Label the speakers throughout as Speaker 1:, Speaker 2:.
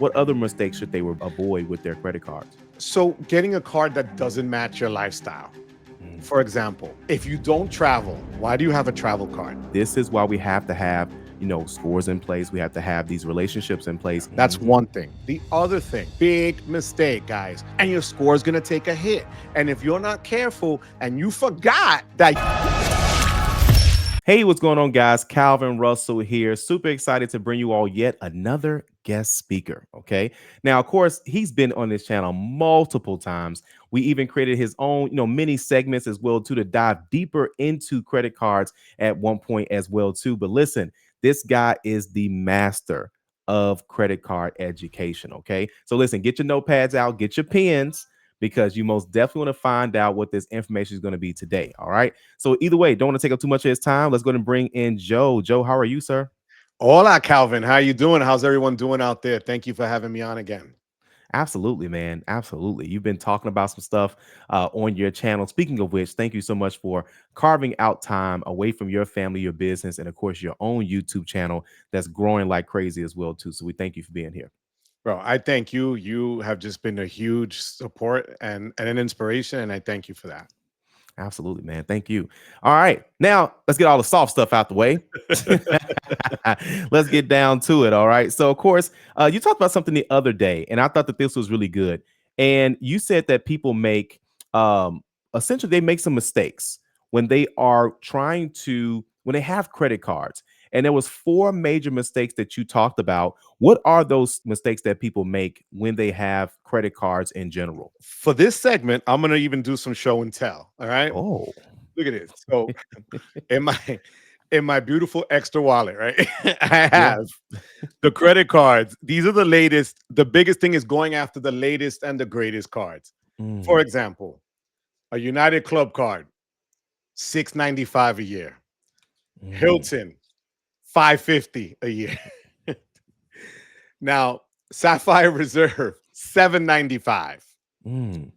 Speaker 1: What other mistakes should they avoid with their credit cards?
Speaker 2: So, getting a card that doesn't match your lifestyle.
Speaker 1: Mm.
Speaker 2: For example, if you don't travel, why do you have a travel card?
Speaker 1: This is why we have to have, scores in place. We have to have these relationships in place.
Speaker 2: That's
Speaker 1: Mhm.
Speaker 2: one thing. The other thing, big mistake, guys, and your score is going to take a hit. And if you're not careful and you forgot that.
Speaker 1: Hey, what's going on, guys? Calvin Russell here. Super excited to bring you all yet another guest speaker. Okay. Now, of course, he's been on this channel multiple times. We even created his own, mini segments as well, too, to dive deeper into credit cards at one point as well, too. But listen, this guy is the master of credit card education. Okay. So listen, get your notepads out, get your pens, because you most definitely want to find out what this information is going to be today. All right. So either way, don't want to take up too much of his time. Let's go ahead and bring in Joe. Joe, how are you, sir?
Speaker 2: Hola, Calvin. How you doing? How's everyone doing out there? Thank you for having me on again.
Speaker 1: Absolutely, man. Absolutely. You've been talking about some stuff on your channel. Speaking of which, thank you so much for carving out time away from your family, your business, and of course, your own YouTube channel that's growing like crazy as well, too. So we thank you for being here.
Speaker 2: Bro, I thank you. You have just been a huge support and an inspiration, and I thank you for that.
Speaker 1: Absolutely, man. Thank you. All right. Now let's get all the soft stuff out the way. Let's get down to it. All right. So, of course, you talked about something the other day, and I thought that this was really good. And you said that people make, um, essentially, they make some mistakes when they are trying to, when they have credit cards. And there was four major mistakes that you talked about. What are those mistakes that people make when they have credit cards in general?
Speaker 2: For this segment, I'm gonna even do some show and tell. All right.
Speaker 1: Oh.
Speaker 2: Look at this. So in my in my beautiful extra wallet, right? I
Speaker 1: Yeah.
Speaker 2: have the credit cards. These are the latest. The biggest thing is going after the latest and the greatest cards. For
Speaker 1: Mm,
Speaker 2: example, a United Club card, 695 a year.
Speaker 1: mm,
Speaker 2: Hilton, 550 a year. Now, Sapphire Reserve, 795.
Speaker 1: mm,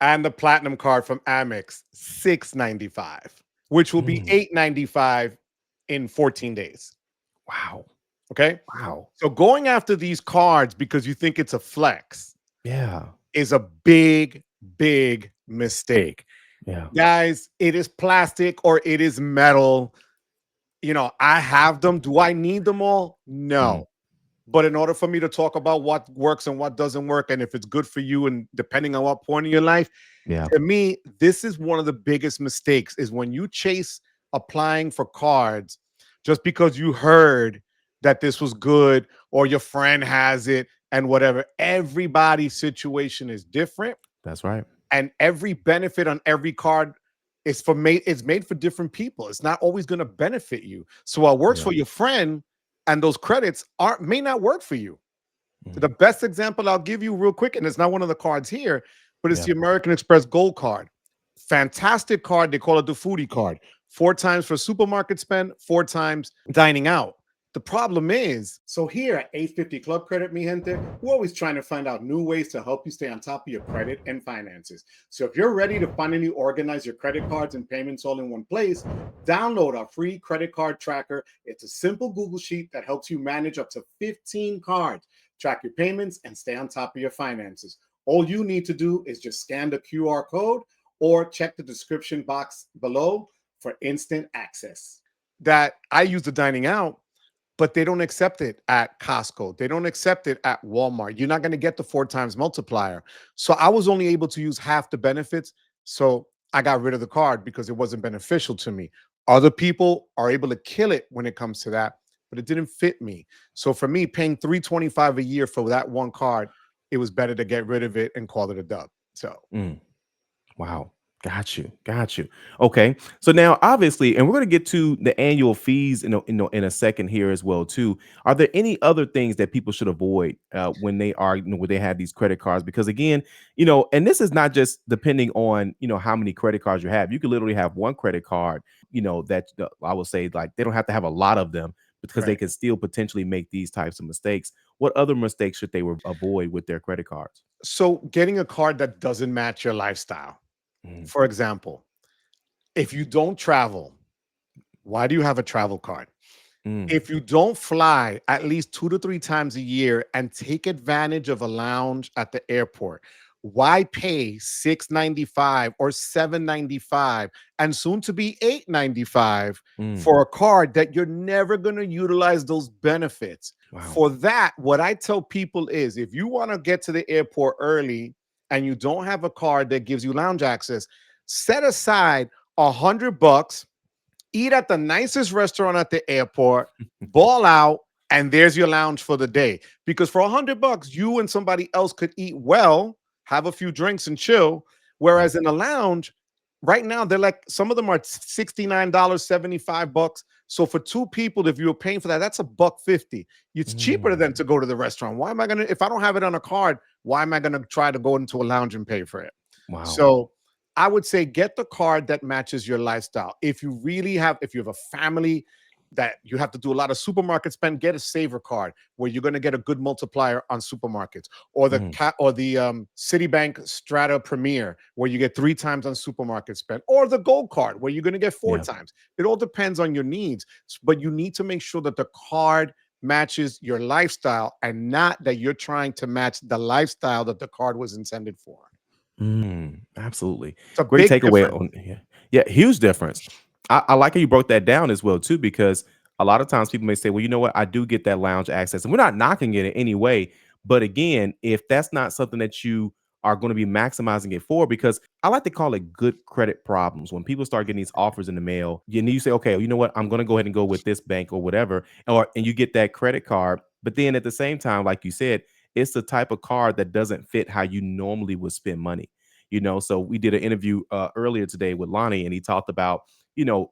Speaker 2: And the platinum card from Amex, 695, which will be
Speaker 1: mm.
Speaker 2: 895 in 14 days.
Speaker 1: Wow.
Speaker 2: Okay.
Speaker 1: Wow.
Speaker 2: So going after these cards because you think it's a flex
Speaker 1: Yeah.
Speaker 2: is a big, big mistake.
Speaker 1: Yeah.
Speaker 2: Guys, it is plastic or it is metal. I have them. Do I need them all?
Speaker 1: Mm,
Speaker 2: No. But in order for me to talk about what works and what doesn't work, and if it's good for you, and depending on what point in your life,
Speaker 1: yeah.
Speaker 2: to me, this is one of the biggest mistakes is when you chase applying for cards just because you heard that this was good or your friend has it and whatever. Everybody's situation is different,
Speaker 1: That's right.
Speaker 2: and every benefit on every card is made for different people. It's not always going to benefit you. So what works
Speaker 1: Yeah.
Speaker 2: for your friend and those credits aren't may not work for you. The
Speaker 1: Mm,
Speaker 2: best example I'll give you real quick, and it's not one of the cards here, but it's
Speaker 1: yeah.
Speaker 2: the American Express Gold Card. Fantastic card. They call it the foodie card. 4 times for supermarket spend, 4 times dining out. The problem is, so here at 850 Club Credit, mi gente, we're always trying to find out new ways to help you stay on top of your credit and finances. So if you're ready to finally organize your credit cards and payments all in one place, download our free credit card tracker. It's a simple Google Sheet that helps you manage up to 15 cards, track your payments, and stay on top of your finances. All you need to do is just scan the QR code or check the description box below for instant access. That I use the dining out, but they don't accept it at Costco. They don't accept it at Walmart. You're not going to get the 4 times multiplier. So I was only able to use half the benefits. So I got rid of the card because it wasn't beneficial to me. Other people are able to kill it when it comes to that, but it didn't fit me. So for me, paying 325 a year for that one card, it was better to get rid of it and call it a dub. So
Speaker 1: Mm, wow. Got you. Got you. Okay. So now, obviously, and we're going to get to the annual fees in a second here as well too. Are there any other things that people should avoid when they are when they have these credit cards? Because again, and this is not just depending on how many credit cards you have. You could literally have one credit card, that I would say like they don't have to have a lot of them because they
Speaker 2: right.
Speaker 1: can still potentially make these types of mistakes. What other mistakes should they avoid with their credit cards?
Speaker 2: So getting a card that doesn't match your lifestyle.
Speaker 1: Mm,
Speaker 2: For example, if you don't travel, why do you have a travel card?
Speaker 1: Mm,
Speaker 2: If you don't fly at least 2 to 3 times a year and take advantage of a lounge at the airport, why pay 695 or 795 and soon to be 895
Speaker 1: mm.
Speaker 2: for a card that you're never going to utilize those benefits?
Speaker 1: Wow.
Speaker 2: For that, what I tell people is if you want to get to the airport early and you don't have a card that gives you lounge access, set aside $100, eat at the nicest restaurant at the airport, ball out, and there's your lounge for the day. Because for $100, you and somebody else could eat well, have a few drinks, and chill.
Speaker 1: Right.
Speaker 2: Whereas in a lounge, right now they're like some of them are $69, $75. So for two people, if you were paying for that, that's $150. It's cheaper than
Speaker 1: Mm.
Speaker 2: to go to the restaurant. Why am I gonna, if I don't have it on a card, why am I gonna try to go into a lounge and pay for it?
Speaker 1: Wow.
Speaker 2: So I would say get the card that matches your lifestyle. If you really have, if you have a family that you have to do a lot of supermarket spend, get a saver card where you're going to get a good multiplier on supermarkets, or the
Speaker 1: Mm.
Speaker 2: Citibank Strata Premier where you get 3 times on supermarket spend, or the gold card where you're going to get four
Speaker 1: Yeah.
Speaker 2: times. It all depends on your needs, but you need to make sure that the card matches your lifestyle and not that you're trying to match the lifestyle that the card was intended for.
Speaker 1: Absolutely.
Speaker 2: It's a
Speaker 1: Great
Speaker 2: big
Speaker 1: takeaway
Speaker 2: difference.
Speaker 1: on yeah. Yeah, huge difference. I like how you broke that down as well too, because a lot of times people may say, well, you know what, I do get that lounge access. And we're not knocking it in any way. But again, if that's not something that you are going to be maximizing it for, because I like to call it good credit problems. When people start getting these offers in the mail, you say, okay, you know what, I'm going to go ahead and go with this bank or whatever, or and you get that credit card. But then at the same time, like you said, it's the type of card that doesn't fit how you normally would spend money. So we did an interview earlier today with Lonnie, and he talked about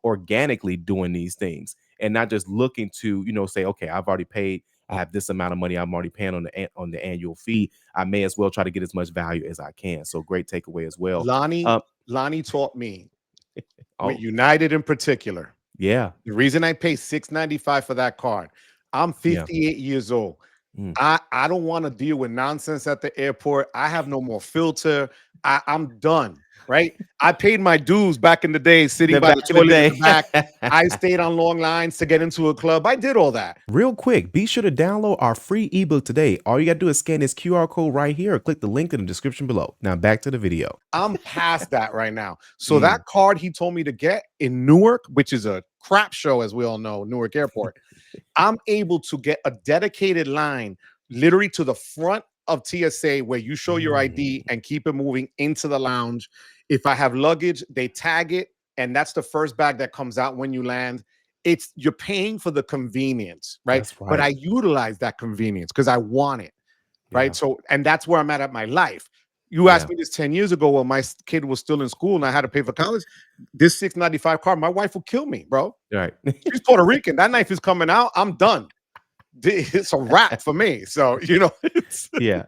Speaker 1: organically doing these things and not just looking to say, okay, I've already paid, I have this amount of money I'm already paying on the annual fee, I may as well try to get as much value as I can. So great takeaway as well.
Speaker 2: Lonnie
Speaker 1: um
Speaker 2: Lonnie taught me with
Speaker 1: oh
Speaker 2: United in particular.
Speaker 1: yeah.
Speaker 2: The reason I pay 695 for that card, I'm
Speaker 1: Yeah.
Speaker 2: 58 years old.
Speaker 1: Mm.
Speaker 2: I don't want to deal with nonsense at the airport. I have no more filter. I'm done. Right. I paid my dues back in the day, sitting
Speaker 1: The
Speaker 2: by
Speaker 1: back
Speaker 2: the
Speaker 1: in the
Speaker 2: toilet in
Speaker 1: day.
Speaker 2: the back. I stayed on long lines to get into a club. I did all that.
Speaker 1: Real quick, be sure to download our free ebook today. All you got to do is scan this QR code right here or click the link in the description below. Now back to the video.
Speaker 2: I'm past that right now. So
Speaker 1: Mm.
Speaker 2: that card he told me to get in Newark, which is a crap show, as we all know, Newark Airport, I'm able to get a dedicated line literally to the front of TSA where you show your ID
Speaker 1: Mm.
Speaker 2: and keep it moving into the lounge. If I have luggage, they tag it, and that's the first bag that comes out when you land. It's you're paying for the convenience, right?
Speaker 1: That's
Speaker 2: But I
Speaker 1: right.
Speaker 2: utilize that convenience because I want it, right?
Speaker 1: Yeah.
Speaker 2: So, and that's where I'm at my life. You asked
Speaker 1: Yeah.
Speaker 2: me this 10 years ago when my kid was still in school and I had to pay for college. This 695 card, my wife will kill me, bro.
Speaker 1: Right.
Speaker 2: She's Puerto Rican. That knife is coming out. I'm done. It's a wrap for me. So, it's
Speaker 1: Yeah.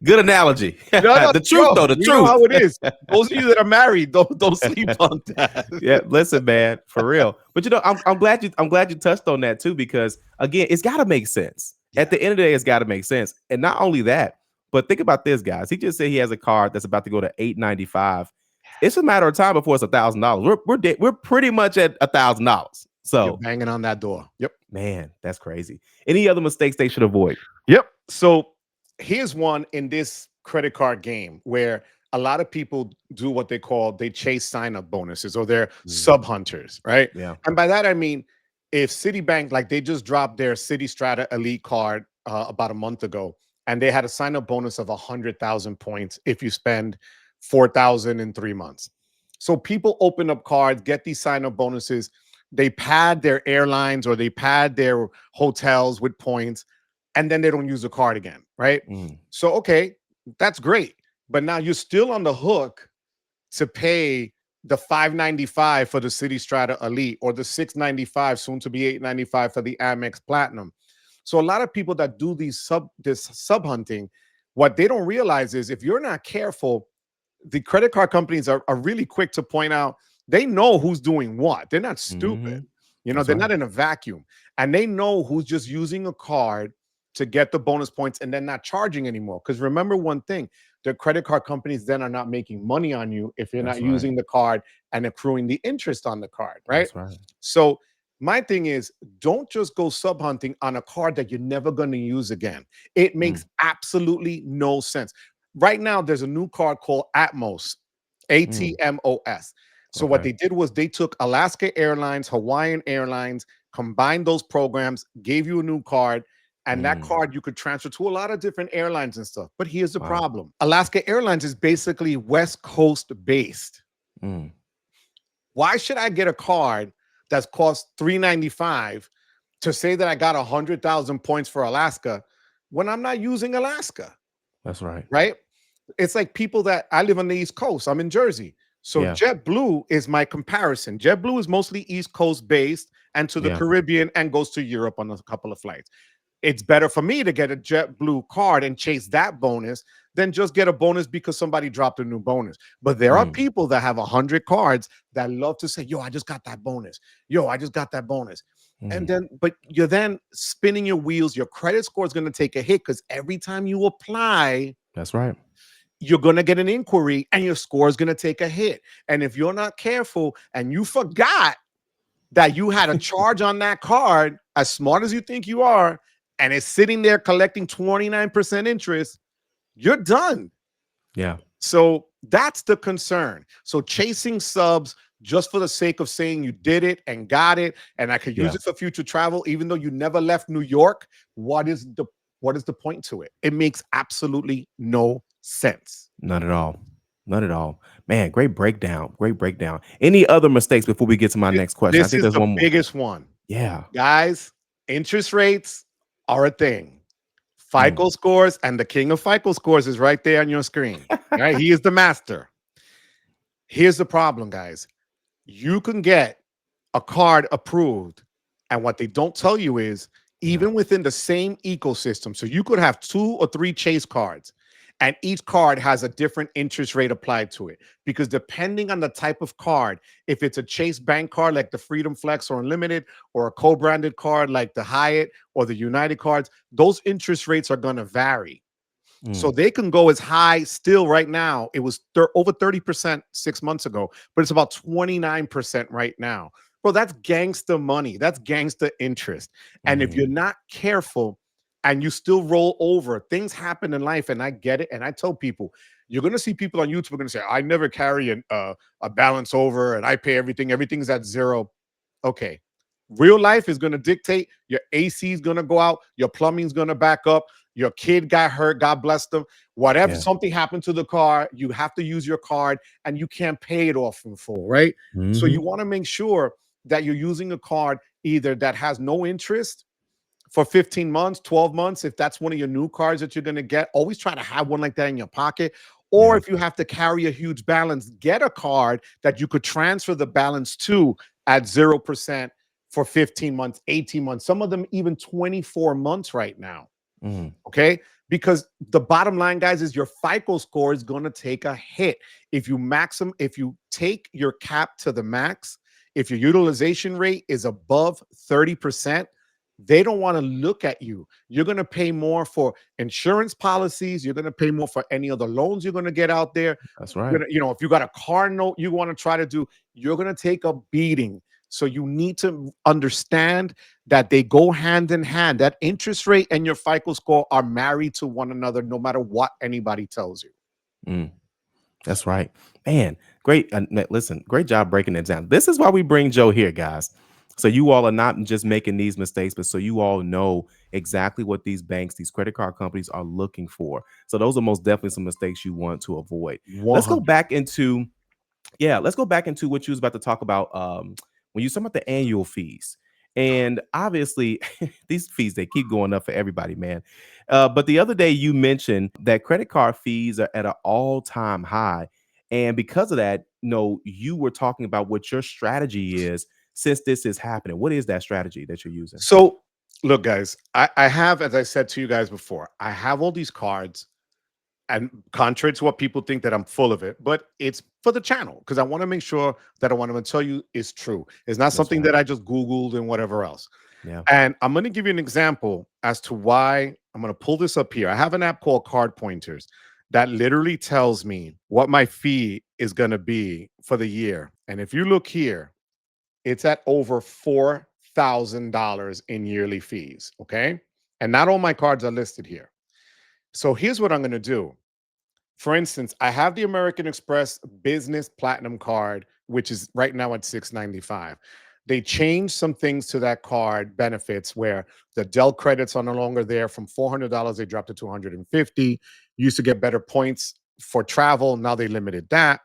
Speaker 1: Good analogy.
Speaker 2: no, no,
Speaker 1: The truth,
Speaker 2: yo,
Speaker 1: though, the
Speaker 2: we know
Speaker 1: truth.
Speaker 2: how it is. Those of you that are married, don't sleep on that.
Speaker 1: Yeah, listen, man, for real. But I'm glad you touched on that too, because again, it's got to make sense. At
Speaker 2: Yeah,
Speaker 1: the end of the day, it's got to make sense. And not only that, but think about this, guys. He just said he has a card that's about to go to 895. It's a matter of time before it's $1,000. We're pretty much at $1,000.
Speaker 2: you're
Speaker 1: So,
Speaker 2: banging on that door. Yep.
Speaker 1: man, that's crazy. Any other mistakes they should avoid?
Speaker 2: Yep. So here's one in this credit card game where a lot of people do what they chase sign up bonuses or they're
Speaker 1: Mm,
Speaker 2: sub hunters, right?
Speaker 1: yeah.
Speaker 2: And by that I mean if Citibank, like they just dropped their City Strata Elite card about a month ago, and they had a sign up bonus of 100,000 points if you spend 4,000 in 3 months. So people open up cards, get these sign up bonuses. They pad their airlines or they pad their hotels with points, and then they don't use the card again, right?
Speaker 1: Mm,
Speaker 2: So, okay, that's great. But now you're still on the hook to pay the 595 for the City Strata Elite or the 695, soon to be 895 for the Amex Platinum. So a lot of people that do this sub hunting, what they don't realize is if you're not careful, the credit card companies are really quick to point out they know who's doing what. They're not stupid.
Speaker 1: mhm. That's
Speaker 2: They're
Speaker 1: right.
Speaker 2: not in a vacuum. And they know who's just using a card to get the bonus points and then not charging anymore. Because remember one thing, the credit card companies then are not making money on you if you're not
Speaker 1: That's right.
Speaker 2: using the card and accruing the interest on the card, right?
Speaker 1: That's right.
Speaker 2: So My thing is, don't just go sub hunting on a card that you're never going to use again. It
Speaker 1: Mm,
Speaker 2: makes absolutely no sense. Right now, there's a new card called Atmos,
Speaker 1: mm,
Speaker 2: ATMOS. So what
Speaker 1: okay.
Speaker 2: they did was they took Alaska Airlines, Hawaiian Airlines, combined those programs, gave you a new card, and that
Speaker 1: Mm,
Speaker 2: card you could transfer to a lot of different airlines and stuff. But here's the
Speaker 1: wow.
Speaker 2: problem: Alaska Airlines is basically West Coast based.
Speaker 1: Mm,
Speaker 2: Why should I get a card that's cost 395 to say that I got 100,000 points for Alaska when I'm not using Alaska,
Speaker 1: that's right.
Speaker 2: right? It's like people that I live on the East Coast. I'm in Jersey. So
Speaker 1: Yeah.
Speaker 2: JetBlue is my comparison. JetBlue is mostly East Coast based and to the
Speaker 1: Yeah.
Speaker 2: Caribbean and goes to Europe on a couple of flights. It's better for me to get a JetBlue card and chase that bonus than just get a bonus because somebody dropped a new bonus. But there are
Speaker 1: Mm,
Speaker 2: people that have 100 cards that love to say, yo, I just got that bonus. Yo, I just got that bonus. And
Speaker 1: mm,
Speaker 2: then, but you're then spinning your wheels. Your credit score is going to take a hit because every time you apply,
Speaker 1: that's right.
Speaker 2: you're going to get an inquiry and your score is going to take a hit. And if you're not careful and you forgot that you had a charge on that card, as smart as you think you are, and it's sitting there collecting 29% interest, you're done.
Speaker 1: Yeah.
Speaker 2: So that's the concern. So chasing subs just for the sake of saying you did it and got it, and I could use
Speaker 1: Yeah.
Speaker 2: it for future travel, even though you never left New York. What is the point to it? It makes absolutely no sense.
Speaker 1: Not at all. Not at all. Man, great breakdown. Great breakdown. Any other mistakes before we get to my
Speaker 2: This,
Speaker 1: next question? I
Speaker 2: this
Speaker 1: think
Speaker 2: is
Speaker 1: there's
Speaker 2: the
Speaker 1: one more.
Speaker 2: biggest one.
Speaker 1: Yeah.
Speaker 2: Guys, interest rates are a thing.
Speaker 1: Mm.
Speaker 2: FICO scores, and the king of FICO scores is right there on your screen. Right? He is the master. Here's the problem, guys. You can get a card approved, and what they don't tell you is
Speaker 1: Yeah.
Speaker 2: even within the same ecosystem. So you could have 2 or 3 Chase cards, and each card has a different interest rate applied to it. Because depending on the type of card, if it's a Chase Bank card like the Freedom Flex or Unlimited, or a co-branded card like the Hyatt or the United cards, those interest rates are going to vary. So
Speaker 1: Mm.
Speaker 2: they can go as high still right now. It was over 30% 6 months ago, but it's about 29% right now. Bro, that's gangster money. That's gangster interest. And if you're
Speaker 1: Mm.
Speaker 2: not careful and you still roll over, things happen in life. And I get it. And I tell people, you're going to see people on YouTube are going to say, I never carry a balance over and I pay everything. Everything's at zero. Okay. Real life is going to dictate your AC is going to go out, your plumbing's going to back up, your kid got hurt, God bless them. Whatever,
Speaker 1: Yeah.
Speaker 2: something happened to the car, you have to use your card and you can't pay it off in full, right? So you
Speaker 1: Mhm.
Speaker 2: want to make sure that you're using a card either that has no interest for 15 months, 12 months. If that's one of your new cards that you're going to get, always try to have one like that in your pocket. Or
Speaker 1: Yeah.
Speaker 2: if you have to carry a huge balance, get a card that you could transfer the balance to at 0% for 15 months, 18 months, some of them even 24 months right now.
Speaker 1: Mm.
Speaker 2: Okay. Because the bottom line, guys, is your FICO score is going to take a hit. If you take your cap to the max, if your utilization rate is above 30%, they don't want to look at you. You're going to pay more for insurance policies. You're going to pay more for any other loans you're going to get out there.
Speaker 1: That's right.
Speaker 2: If you got a car note you want to try to do, you're going to take a beating. So you need to understand that they go hand in hand. That interest rate and your FICO score are married to one another, no matter what anybody tells you.
Speaker 1: Mm. That's right. Man, great. Listen, great job breaking it down. This is why we bring Joe here, guys. So you all are not just making these mistakes, but so you all know exactly what these banks, these credit card companies are looking for. So those are most definitely some mistakes you want to avoid. Let's go
Speaker 2: 100.
Speaker 1: back into let's go back into what you was about to talk about when you talk about the annual fees. And obviously, these fees they keep going up for everybody, man. But the other day you mentioned that credit card fees are at an all-time high, and because of that, you were talking about what your strategy is since this is happening. What is that strategy that you're using?
Speaker 2: So, look, guys, I have, as I said to you guys before, I have all these cards. And contrary to what people think that I'm full of it, but it's for the channel because I want to make sure that what I'm going to tell you is true. It's not
Speaker 1: That's
Speaker 2: something
Speaker 1: right.
Speaker 2: that I just Googled and whatever else.
Speaker 1: Yeah.
Speaker 2: And I'm going to give you an example as to why. I'm going to pull this up here. I have an app called Card Pointers that literally tells me what my fee is going to be for the year. And if you look here, it's at over $8,000 in yearly fees. Okay. And not all my cards are listed here. So here's what I'm going to do. For instance, I have the American Express Business Platinum card, which is right now at 695. They changed some things to that card benefits where the Dell credits are no longer there. From $400, they dropped to 250. You used to get better points for travel. Now they limited that.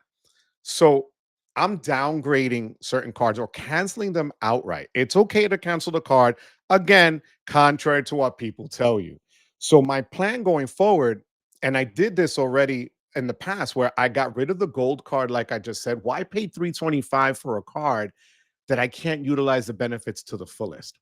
Speaker 2: So I'm downgrading certain cards or canceling them outright. It's okay to cancel the card, again, contrary to what people tell you. So my plan going forward, and I did this already in the past where I got rid of the gold card, like I just said. Why pay 325 for a card that I can't utilize the benefits to the fullest?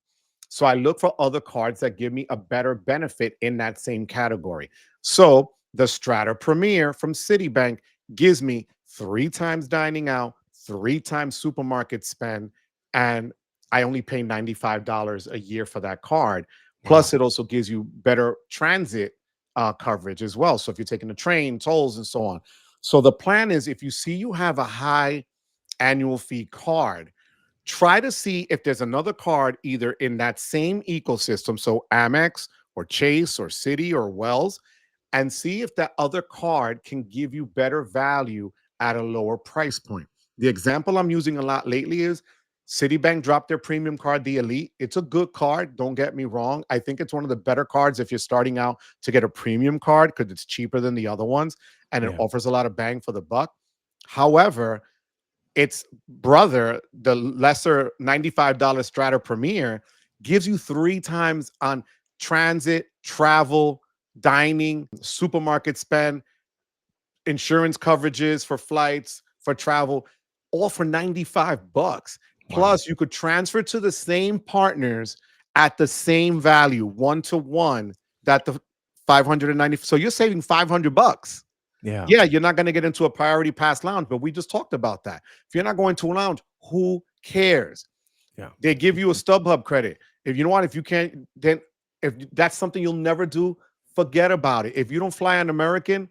Speaker 2: So I look for other cards that give me a better benefit in that same category. So the Strata Premier from Citibank gives me 3 times dining out, 3 times supermarket spend, and I only pay $95 a year for that card. Plus,
Speaker 1: Wow.
Speaker 2: it also gives you better transit coverage as well. So if you're taking the train, tolls, and so on. So the plan is, if you see you have a high annual fee card, try to see if there's another card either in that same ecosystem, so Amex or Chase or Citi or Wells, and see if that other card can give you better value at a lower price point. The example I'm using a lot lately is Citibank dropped their premium card, the Elite. It's a good card, don't get me wrong. I think it's one of the better cards if you're starting out to get a premium card because it's cheaper than the other ones and it
Speaker 1: Yeah.
Speaker 2: offers a lot of bang for the buck. However, its brother, the lesser $95 Strata Premier, gives you 3 times on transit, travel, dining, supermarket spend, insurance coverages for flights, for travel, all for 95 bucks.
Speaker 1: Wow.
Speaker 2: Plus, you could transfer to the same partners at the same value, one to one, that the 590. So you're saving 500 bucks.
Speaker 1: Yeah.
Speaker 2: Yeah, you're not going to get into a priority pass lounge, but we just talked about that. If you're not going to a lounge, who cares?
Speaker 1: Yeah.
Speaker 2: They give you a StubHub credit. If you know what, if you can't, then if that's something you'll never do, forget about it. If you don't fly on American,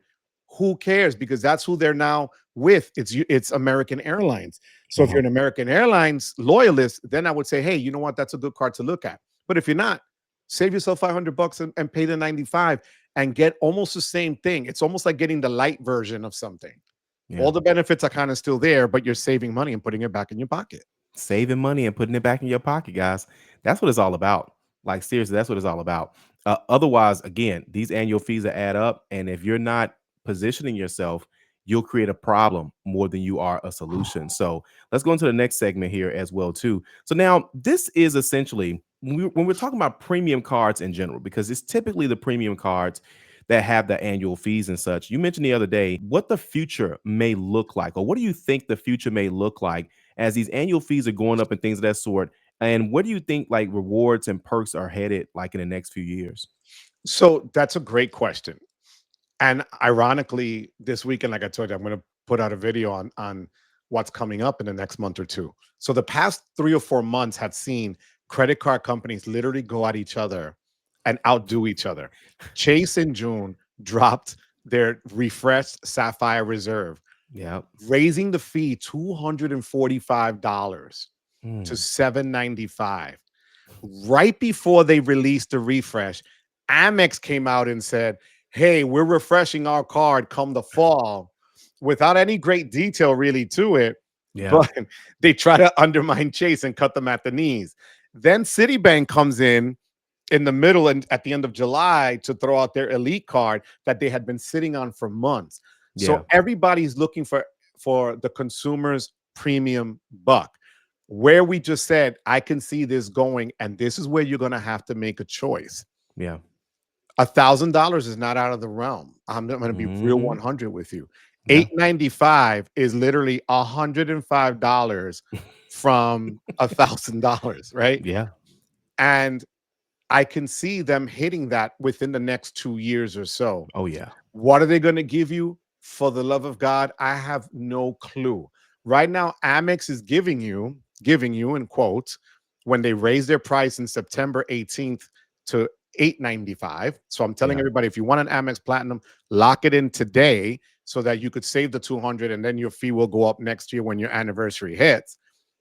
Speaker 2: who cares? Because that's who they're now with. It's American Airlines. So if you're
Speaker 1: Uh-huh.
Speaker 2: an American Airlines loyalist, then I would say, hey, you know what? That's a good card to look at. But if you're not, save yourself 500 bucks and pay the 95 and get almost the same thing. It's almost like getting the light version of something. All
Speaker 1: Yeah.
Speaker 2: the benefits are kind of still there, but you're saving money and putting it back in your pocket.
Speaker 1: Saving money and putting it back in your pocket, guys. That's what it's all about. Like, seriously, that's what it's all about. Otherwise, again, these annual fees that add up, and if you're not positioning yourself, you'll create a problem more than you are a solution. So let's go into the next segment here as well, too. So now this is essentially when we're talking about premium cards in general, because it's typically the premium cards that have the annual fees and such. You mentioned the other day what the future may look like, or what do you think the future may look like as these annual fees are going up and things of that sort? And where do you think like rewards and perks are headed like in the next few years?
Speaker 2: So that's a great question. And ironically, this weekend, like I told you, I'm going to put out a video on what's coming up in the next month or two. So the past 3 or 4 months had seen credit card companies literally go at each other and outdo each other. Chase in June dropped their refreshed Sapphire Reserve,
Speaker 1: Yeah.
Speaker 2: raising the fee $245 to
Speaker 1: Mm.
Speaker 2: $795. Right before they released the refresh, Amex came out and said, hey, we're refreshing our card come the fall, without any great detail really to it.
Speaker 1: Yeah.
Speaker 2: But they try to undermine Chase and cut them at the knees. Then Citibank comes in the middle and at the end of July to throw out their elite card that they had been sitting on for months.
Speaker 1: Yeah.
Speaker 2: So everybody's looking for the consumer's premium buck. Where we just said, I can see this going, and this is where you're going to have to make a choice.
Speaker 1: Yeah.
Speaker 2: $1,000 is not out of the realm. I'm going to be real
Speaker 1: Hmm.
Speaker 2: 100 with you.
Speaker 1: Yeah.
Speaker 2: 895 is literally $105 from $1,000, right?
Speaker 1: Yeah.
Speaker 2: And I can see them hitting that within the next 2 years or so.
Speaker 1: Oh yeah.
Speaker 2: What are they going to give you? For the love of God, I have no clue. Right now, Amex is giving you in quotes, when they raise their price in September 18th to 895. So I'm telling
Speaker 1: Yeah.
Speaker 2: everybody, if you want an Amex Platinum, lock it in today so that you could save the 200 and then your fee will go up next year when your anniversary hits.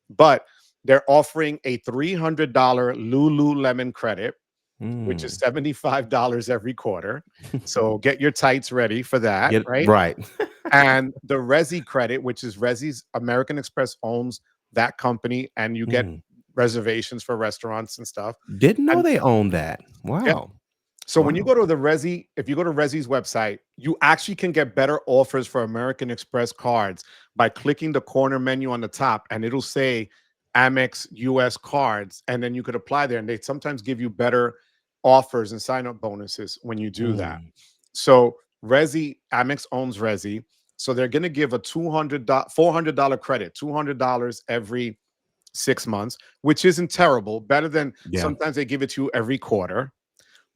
Speaker 2: But They're offering a $300 Lululemon credit, which is
Speaker 1: Mm.
Speaker 2: $75 every quarter. So get your tights ready for that,
Speaker 1: Get
Speaker 2: right?
Speaker 1: right.
Speaker 2: And the Resi credit, which is Resi's American Express owns that company, and you get
Speaker 1: Mm.
Speaker 2: reservations for restaurants and stuff.
Speaker 1: Didn't know
Speaker 2: And
Speaker 1: they own that.
Speaker 2: yep.
Speaker 1: Wow.
Speaker 2: So when you
Speaker 1: Wow.
Speaker 2: go to the Resi, if you go to Resi's website, you actually can get better offers for American Express cards by clicking the corner menu on the top, and it'll say Amex US cards, and then you could apply there. And they sometimes give you better offers and sign up bonuses when you do that.
Speaker 1: Mm.
Speaker 2: So Amex owns Resi. So they're going to give a $400 credit, $200 every 6 months, which isn't terrible. Better than
Speaker 1: Yeah.
Speaker 2: sometimes they give it to you every quarter.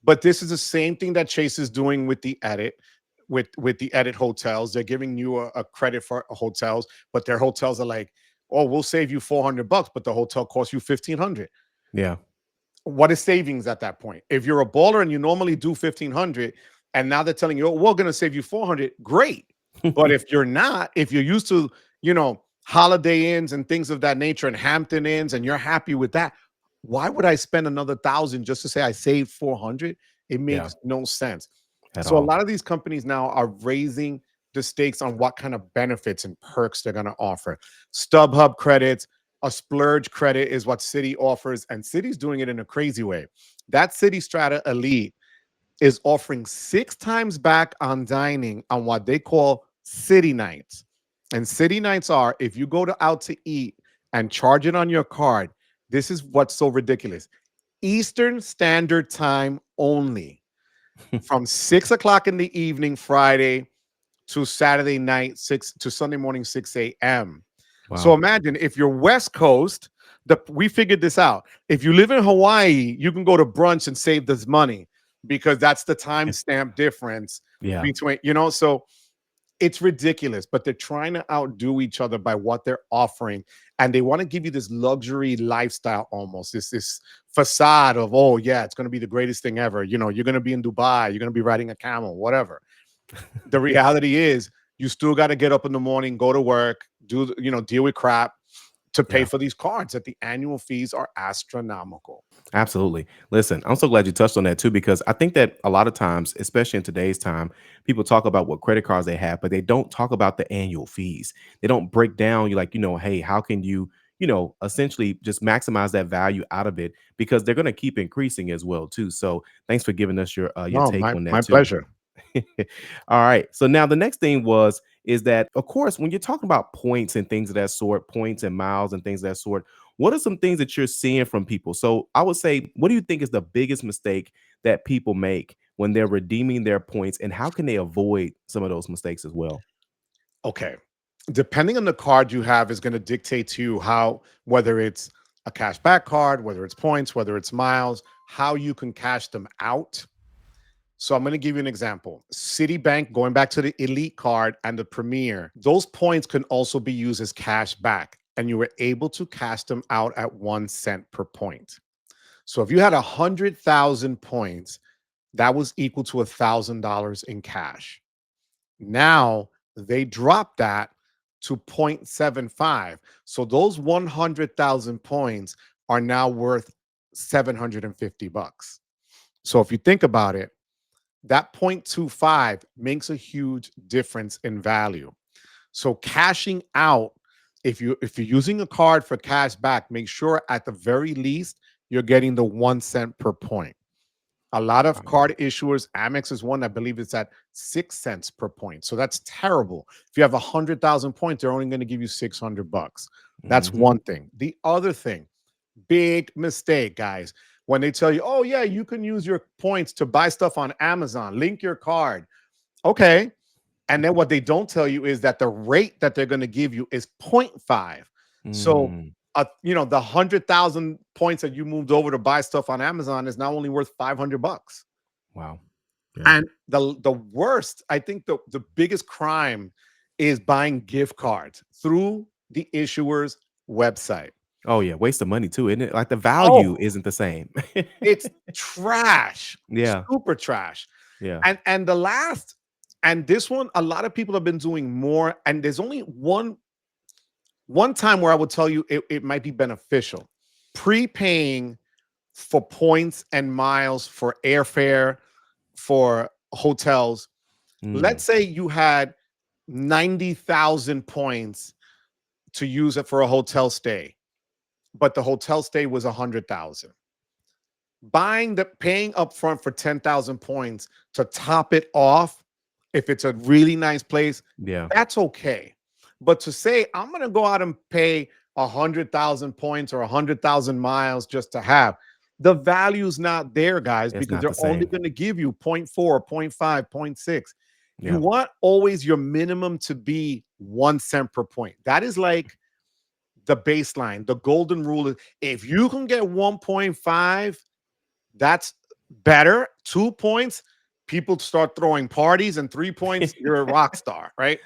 Speaker 2: But this is the same thing that Chase is doing with the edit, with the edit hotels. They're giving you a credit for hotels, but their hotels are like, oh, we'll save you $400, but the hotel costs you 1,500.
Speaker 1: Yeah.
Speaker 2: What is savings at that point? If you're a baller and you normally do 1,500, and now they're telling you, oh, we're going to save you 400, great. But if you're not, if you're used to, Holiday Inns and things of that nature and Hampton Inns, and you're happy with that, why would I spend another 1,000 just to say I saved 400? It
Speaker 1: Yeah.
Speaker 2: makes no sense.
Speaker 1: At
Speaker 2: So a
Speaker 1: all.
Speaker 2: lot of these companies now are raising the stakes on what kind of benefits and perks they're going to offer. StubHub credits, a splurge credit is what City offers, and City's doing it in a crazy way. That City Strata Elite is offering 6 times back on dining on what they call City Nights. And City Nights are if you go to out to eat and charge it on your card, this is what's so ridiculous. Eastern Standard Time only from 6 o'clock in the evening, Friday to Saturday night, 6 to Sunday morning, 6 a.m. So
Speaker 1: Wow.
Speaker 2: imagine if you're West Coast, we figured this out. If you live in Hawaii, you can go to brunch and save this money because that's the timestamp difference
Speaker 1: Yeah.
Speaker 2: between, so it's ridiculous, but they're trying to outdo each other by what they're offering. And they want to give you this luxury lifestyle almost, this facade of, oh, yeah, it's going to be the greatest thing ever. You're going to be in Dubai, you're going to be riding a camel, whatever. The reality is you still got to get up in the morning, go to work, deal with crap to pay
Speaker 1: Yeah.
Speaker 2: for these cards that the annual fees are astronomical.
Speaker 1: Absolutely. Listen, I'm so glad you touched on that too, because I think that a lot of times, especially in today's time, people talk about what credit cards they have, but they don't talk about the annual fees. They don't break down, you like, hey, how can you, essentially just maximize that value out of it because they're going to keep increasing as well too. So thanks for giving us your
Speaker 2: No,
Speaker 1: take
Speaker 2: my
Speaker 1: on
Speaker 2: my
Speaker 1: that too.
Speaker 2: pleasure.
Speaker 1: All right. So now the next thing is that of course when you're talking about points and things of that sort, points and miles and things of that sort, what are some things that you're seeing from people? So I would say, what do you think is the biggest mistake that people make when they're redeeming their points, and how can they avoid some of those mistakes as well?
Speaker 2: Okay. Depending on the card you have is going to dictate to you how, whether it's a cash back card, whether it's points, whether it's miles, how you can cash them out. So I'm going to give you an example. Citibank, going back to the Elite card and the Premier, those points can also be used as cash back, and you were able to cash them out at 1 cent per point. So if you had 100,000 points, that was equal to $1,000 in cash. Now they dropped that to 0.75. So those 100,000 points are now worth 750 bucks. So if you think about it, that 0.25 makes a huge difference in value. So cashing out, if you're using a card for cash back, make sure at the very least you're getting the 1 cent per point. A lot of
Speaker 1: Wow.
Speaker 2: card issuers, Amex is one, I believe it's at 6 cents per point. So that's terrible. If you have 100,000 points, they're only going to give you 600 bucks. That's
Speaker 1: Hmm.
Speaker 2: one thing. The other thing, big mistake, guys, when they tell you, oh, yeah, you can use your points to buy stuff on Amazon, link your card. Okay. And then what they don't tell you is that the rate that they're going to give you is zero point 0.5. So,
Speaker 1: Mm.
Speaker 2: the 100,000 points that you moved over to buy stuff on Amazon is now only worth 500 bucks.
Speaker 1: Wow. Yeah.
Speaker 2: And the worst, I think the biggest crime is buying gift cards through the issuer's website.
Speaker 1: Oh yeah, waste of money too, isn't it? Like the
Speaker 2: Oh,
Speaker 1: value isn't the same.
Speaker 2: it's trash,
Speaker 1: Yeah.
Speaker 2: super trash.
Speaker 1: Yeah.
Speaker 2: And the last, and this one, a lot of people have been doing more, and there's only one One time where I would tell you it might be beneficial, prepaying for points and miles for airfare, for hotels.
Speaker 1: Mm,
Speaker 2: Let's say you had 90,000 points to use it for a hotel stay, but the hotel stay was 100,000. Paying upfront for 10,000 points to top it off, if it's a really nice place,
Speaker 1: yeah,
Speaker 2: that's okay. But to say I'm going to go out and pay 100,000 points or 100,000 miles just to have, the value's not there, guys,
Speaker 1: it's
Speaker 2: because
Speaker 1: not
Speaker 2: they're
Speaker 1: the
Speaker 2: only
Speaker 1: same.
Speaker 2: going to give you point 0.4, point 0.5, point 0.6. You
Speaker 1: Yeah,
Speaker 2: want always your minimum to be 1 cent per point. That is like the baseline. The golden rule is if you can get 1.5, that's better. 2 points, people start throwing parties, and 3 points, you're a rock star, right?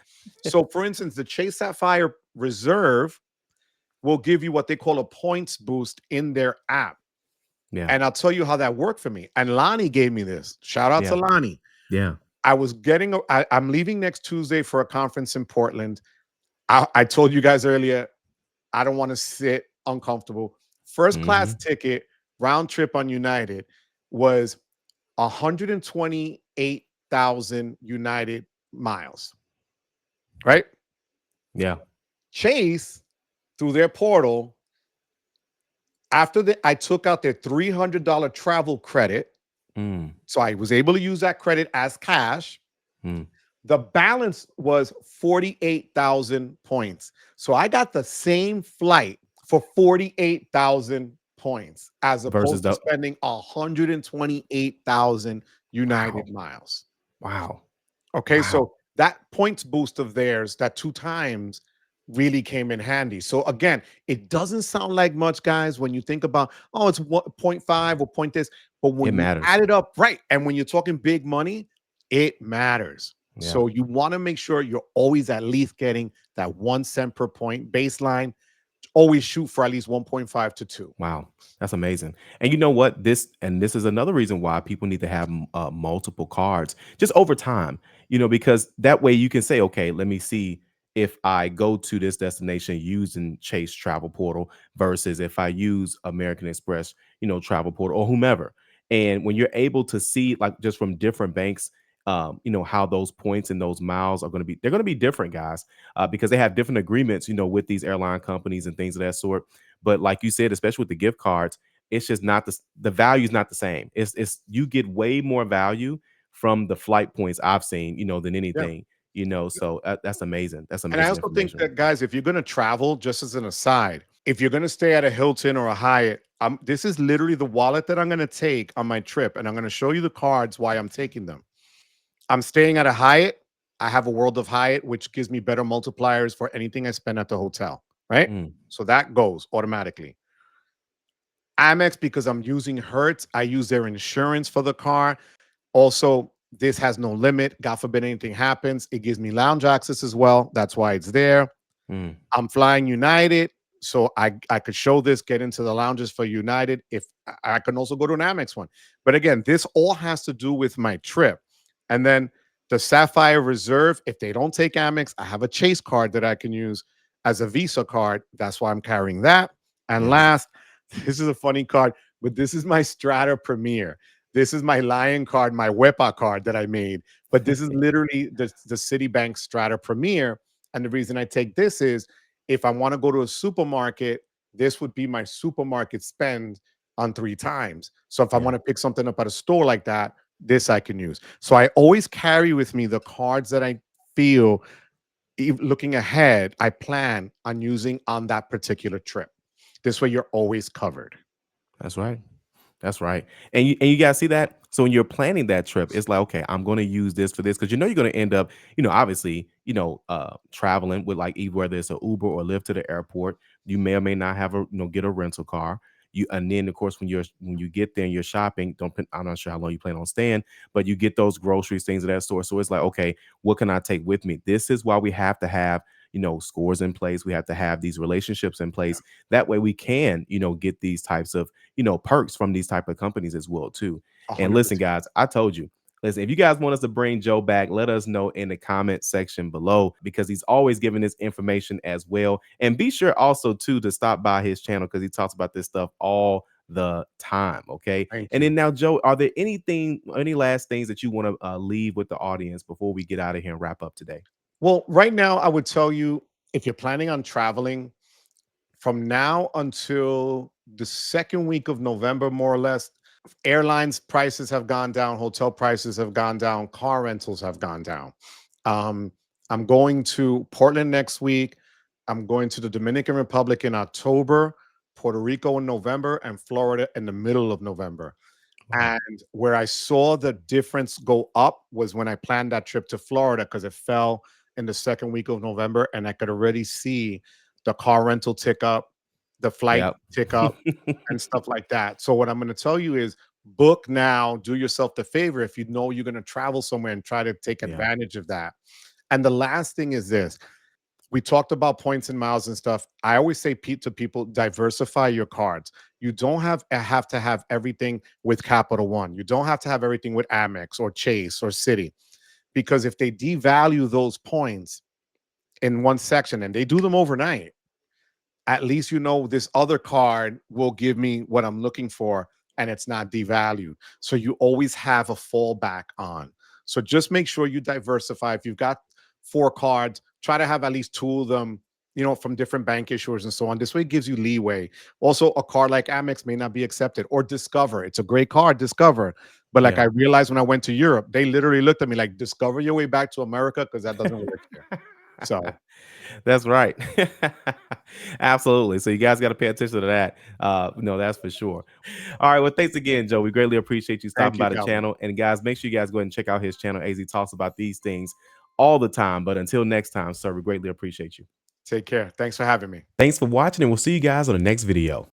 Speaker 2: So, for instance, the Chase Sapphire Reserve will give you what they call a points boost in their app.
Speaker 1: yeah,
Speaker 2: And I'll tell you how that worked for me. And Lonnie gave me this. Shout out to
Speaker 1: yeah,
Speaker 2: Lonnie.
Speaker 1: yeah.
Speaker 2: I'm leaving next Tuesday for a conference in Portland. I told you guys earlier, I don't want to sit uncomfortable. First class
Speaker 1: Hmm.
Speaker 2: ticket, round trip on United was 128,000 United miles, right?
Speaker 1: Yeah.
Speaker 2: Chase, through their portal, I took out their $300 travel credit.
Speaker 1: Mm,
Speaker 2: So I was able to use that credit as cash.
Speaker 1: mm.
Speaker 2: The balance was 48,000 points. So I got the same flight for 48,000 points as
Speaker 1: Versus
Speaker 2: opposed to
Speaker 1: the
Speaker 2: spending 128,000
Speaker 1: wow,
Speaker 2: United miles.
Speaker 1: wow,
Speaker 2: Okay,
Speaker 1: wow.
Speaker 2: so that points boost of theirs, that two times, really came in handy. So again, it doesn't sound like much, guys, when you think about, oh, it's what, point 0.5 or point this, but
Speaker 1: It
Speaker 2: when you
Speaker 1: matters.
Speaker 2: add it up, right, and when you're talking big money, it matters.
Speaker 1: Yeah.
Speaker 2: So you want to make sure you're always at least getting that 1 cent per point baseline. Always shoot for at least 1.5 to 2.
Speaker 1: Wow, that's amazing. And you know what? This is another reason why people need to have multiple cards just over time. Because that way you can say, okay, let me see if I go to this destination using Chase Travel Portal versus if I use American Express, Travel Portal or whomever. And when you're able to see like just from different banks, how those points and those miles are going to be, they're going to be different, guys, because they have different agreements, with these airline companies and things of that sort. But like you said, especially with the gift cards, it's just not the value is not the same. It's you get way more value from the flight points I've seen, than
Speaker 2: Yeah.
Speaker 1: anything. So that's amazing. That's
Speaker 2: And I
Speaker 1: amazing
Speaker 2: also think
Speaker 1: information.
Speaker 2: that, guys, if you're going to travel, just as an aside, if you're going to stay at a Hilton or a Hyatt, this is literally the wallet that I'm going to take on my trip. And I'm going to show you the cards why I'm taking them. I'm staying at a Hyatt. I have a World of Hyatt, which gives me better multipliers for anything I spend at the hotel, right?
Speaker 1: Mm,
Speaker 2: So that goes automatically. Amex, because I'm using Hertz, I use their insurance for the car. Also, this has no limit. God forbid anything happens. It gives me lounge access as well. That's why it's there.
Speaker 1: mm,
Speaker 2: I'm flying United, so I could show this, get into the lounges for United. If I can also go to an Amex one, but again, this all has to do with my trip. And then the Sapphire Reserve, if they don't take Amex, I have a Chase card that I can use as a Visa card. That's why I'm carrying that. And
Speaker 1: yeah.
Speaker 2: last, this is a funny card, but this is my Strata Premier. This is my Lion card, my Wepa card that I made. But this is literally the Citibank Strata Premier. And the reason I take this is if I want to go to a supermarket, this would be my supermarket spend on 3 times. So if I
Speaker 1: Yeah.
Speaker 2: want to pick something up at a store like that, this I can use. So I always carry with me the cards that I feel, looking ahead, I plan on using on that particular trip. This way you're always covered.
Speaker 1: That's right. That's right. And you guys see that? So when you're planning that trip, it's like, okay, I'm going to use this for this because you're going to end up, obviously, traveling with like either whether it's a Uber or Lyft to the airport. You may or may not have get a rental car. And then of course when you get there and you're shopping, I'm not sure how long you plan on staying, but you get those groceries, things of that sort. So it's like, okay, what can I take with me? This is why we have to have scores in place. We have to have these relationships in
Speaker 2: Yeah,
Speaker 1: place. That way we can, get these types of perks from these type of companies as well too. And listen,
Speaker 2: 100%.
Speaker 1: guys, I told you, Listen, if you guys want us to bring Joe back, let us know in the comment section below because he's always giving this information as well. And be sure also too to stop by his channel because he talks about this stuff all the time. Okay.
Speaker 2: Thank
Speaker 1: And
Speaker 2: you.
Speaker 1: then now, Joe, are there any last things that you want to leave with the audience before we get out of here and wrap up today?
Speaker 2: Well, right now, I would tell you if you're planning on traveling from now until the second week of November, more or less, airlines prices have gone down, hotel prices have gone down, car rentals have gone down. Um, I'm going to Portland next week. I'm going to the Dominican Republic in October, Puerto Rico in November, and Florida in the middle of November.
Speaker 1: Wow.
Speaker 2: And where I saw the difference go up was when I planned that trip to Florida because it fell in the second week of November, and I could already see the car rental tick up, the flight
Speaker 1: Yep.
Speaker 2: tick up, and stuff like that. So what I'm going to tell you is book now, do yourself the favor if you know you're going to travel somewhere and try to take
Speaker 1: Yeah.
Speaker 2: advantage of that. And the last thing is this. We talked about points and miles and stuff. I always say to people, diversify your cards. You don't have to have everything with Capital One. You don't have to have everything with Amex or Chase or Citi, because if they devalue those points in one section and they do them overnight, at least you know this other card will give me what I'm looking for and it's not devalued. So you always have a fallback on. So just make sure you diversify. If you've got four cards, try to have at least two of them, from different bank issuers and so on. This way it gives you leeway. Also, a card like Amex may not be accepted, or Discover. It's a great card, Discover. But like I
Speaker 1: Yeah.
Speaker 2: realized when I went to Europe, they literally looked at me like, discover your way back to America because that doesn't work here. So
Speaker 1: That's right. Absolutely. So you guys got to pay attention to that. No, that's for sure. All right. Well, thanks again, Joe. We greatly appreciate you stopping
Speaker 2: thank you,
Speaker 1: by the
Speaker 2: Calvin.
Speaker 1: channel. And guys, make sure you guys go ahead and check out his channel as he talks about these things all the time. But until next time, sir, we greatly appreciate you.
Speaker 2: Take care. Thanks for having me.
Speaker 1: Thanks for watching, and we'll see you guys on the next video.